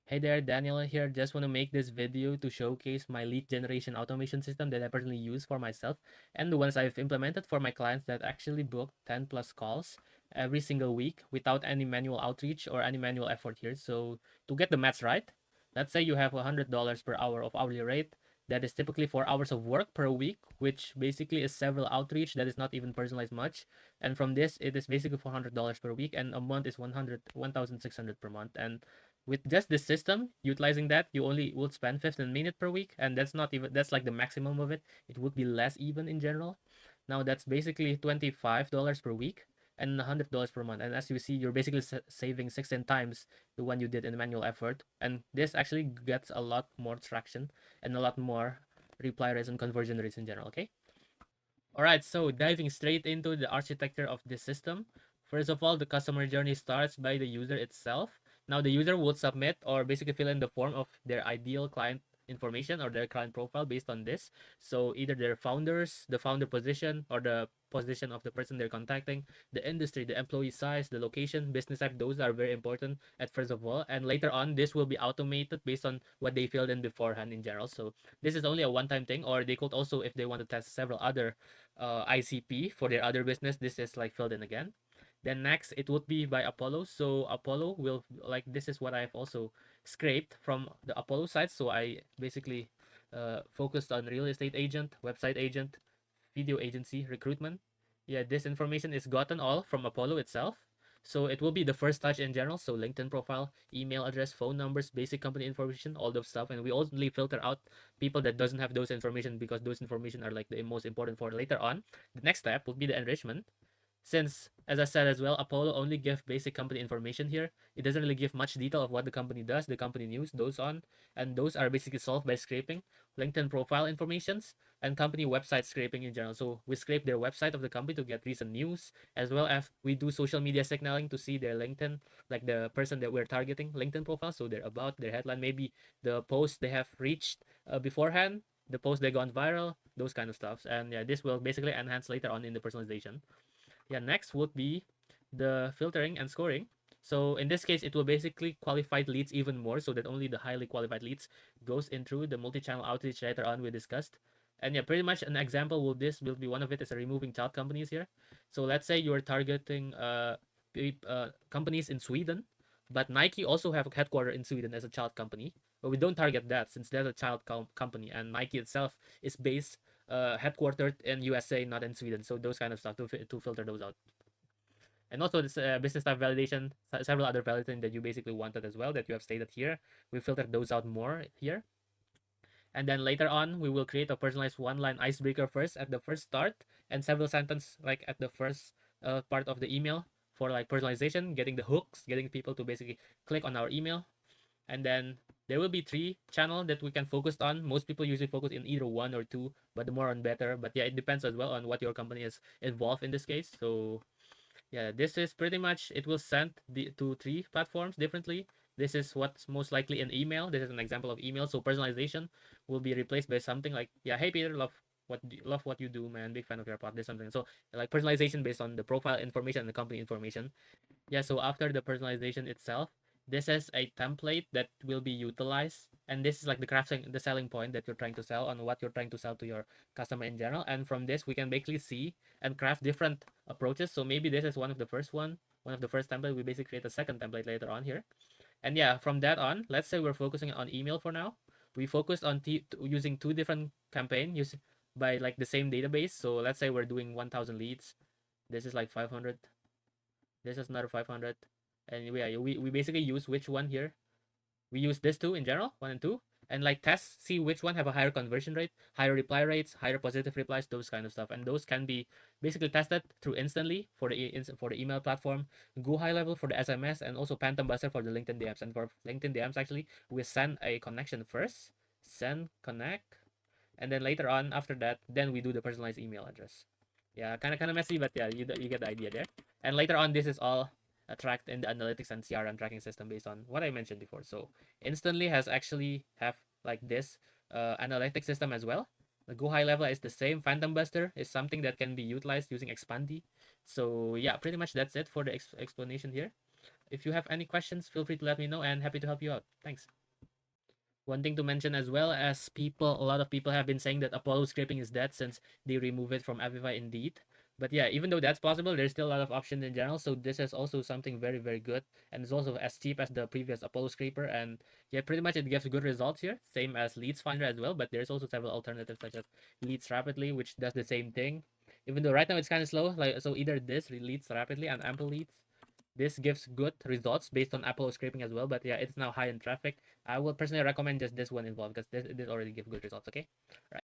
Hey there, Daniel here. Just want to make this video to showcase my lead generation automation system that I personally use for myself and the ones I've implemented for my clients that actually book 10 plus calls every single week without any manual outreach or any manual effort here. So to get the maths right, let's say you have $100 per hour of hourly rate. That is typically 4 hours of work per week, which basically is several outreach that is not even personalized much. And from this, it is basically $400 per week, and a month is 1,600 per month. And with just this system utilizing that, you only would spend 15 minutes per week, and that's like the maximum of it. It would be less even in general. Now that's basically $25 per week and $100 per month, and as you see, you're basically saving 16 times the one you did in manual effort. And this actually gets a lot more traction and a lot more reply rates and conversion rates in general. Okay, all right, so diving straight into the architecture of this system. First of all, the customer journey starts by the user itself. Now, the user will submit or basically fill in the form of their ideal client information or their client profile based on this. So either their founders, the founder position, or the position of the person they're contacting, the industry, the employee size, the location, business type, those are very important at first of all. And later on, this will be automated based on what they filled in beforehand in general. So this is only a one-time thing, or they could also, if they want to test several other ICP for their other business, this is like filled in again. Then next, it would be by Apollo. So Apollo will, like, this is what I've also scraped from the Apollo site. So I basically focused on real estate agent, website agent, video agency, recruitment. Yeah, this information is gotten all from Apollo itself. So it will be the first touch in general. So LinkedIn profile, email address, phone numbers, basic company information, all those stuff. And we only filter out people that doesn't have those information because those information are like the most important for later on. The next step would be the enrichment. Since, as I said as well, Apollo only give basic company information here. It doesn't really give much detail of what the company does, the company news, those on, and those are basically solved by scraping LinkedIn profile informations and company website scraping in general. So we scrape their website of the company to get recent news, as well as we do social media signaling to see their LinkedIn, like the person that we're targeting, LinkedIn profile. So they're about their headline, maybe the post they have reached beforehand, the post they gone viral, those kind of stuff. And yeah, this will basically enhance later on in the personalization. Yeah, next would be the filtering and scoring. So in this case, it will basically qualified leads even more so that only the highly qualified leads goes in through the multi-channel outreach later on we discussed. And yeah, pretty much an example will this will be one of it is removing child companies here. So let's say you're targeting companies in Sweden, but Nike also have a headquarter in Sweden as a child company. But we don't target that since they're a child company, and Nike itself is based headquartered in USA, not in Sweden. So those kind of stuff to filter those out. And also this business type validation, several other validation that you basically wanted as well that you have stated here. We filtered those out more here. And then later on, we will create a personalized one-line icebreaker first at the first start and several sentence like at the first part of the email for like personalization, getting the hooks, getting people to basically click on our email. And then there will be 3 channel that we can focus on. Most people usually focus in either 1 or 2, but the more on better. But yeah, it depends as well on what your company is involved in this case. So yeah, this is pretty much it will send to 3 platforms differently. This is what's most likely in email. This is an example of email. So personalization will be replaced by something like, yeah, hey Peter, love what you do, man. Big fan of your pod. This something. So like personalization based on the profile information and the company information. Yeah, so after the personalization itself, this is a template that will be utilized. And this is like the selling point that you're trying to sell on what you're trying to sell to your customer in general. And from this, we can basically see and craft different approaches. So maybe this is one of the first template. We basically create a second template later on here. And yeah, from that on, let's say we're focusing on email for now. We focused on using 2 different campaign by like the same database. So let's say we're doing 1,000 leads. This is like 500. This is another 500. And yeah, we basically use which one here. We use this 2 in general, 1 and 2, and like test, see which one have a higher conversion rate, higher reply rates, higher positive replies, those kind of stuff. And those can be basically tested through instantly for the email platform, Go High Level for the SMS, and also Phantom Buster for the LinkedIn DMs. And for LinkedIn DMs, actually, we send a connection first, send connect, and then later on after that, then we do the personalized email address. Yeah, kind of messy, but yeah, you get the idea there. And later on, this is all tracked in the analytics and CRM tracking system based on what I mentioned before. So instantly has actually have like this analytics system as well. The Go High Level is the same. Phantom Buster is something that can be utilized using Expandy. So yeah, pretty much that's it for the explanation here. If you have any questions, feel free to let me know and happy to help you out. Thanks. One thing to mention as well, as a lot of people have been saying that Apollo scraping is dead since they remove it from Avify Indeed. But yeah, even though that's possible, there's still a lot of options in general. So this is also something very, very good. And it's also as cheap as the previous Apollo scraper. And yeah, pretty much it gives good results here. Same as Leads Finder as well. But there's also several alternatives such as Leads Rapidly, which does the same thing. Even though right now it's kind of slow. Like so either this Leads Rapidly and Ample Leads. This gives good results based on Apollo scraping as well. But yeah, it's now high in traffic. I will personally recommend just this one involved because this already gives good results. Okay. Right.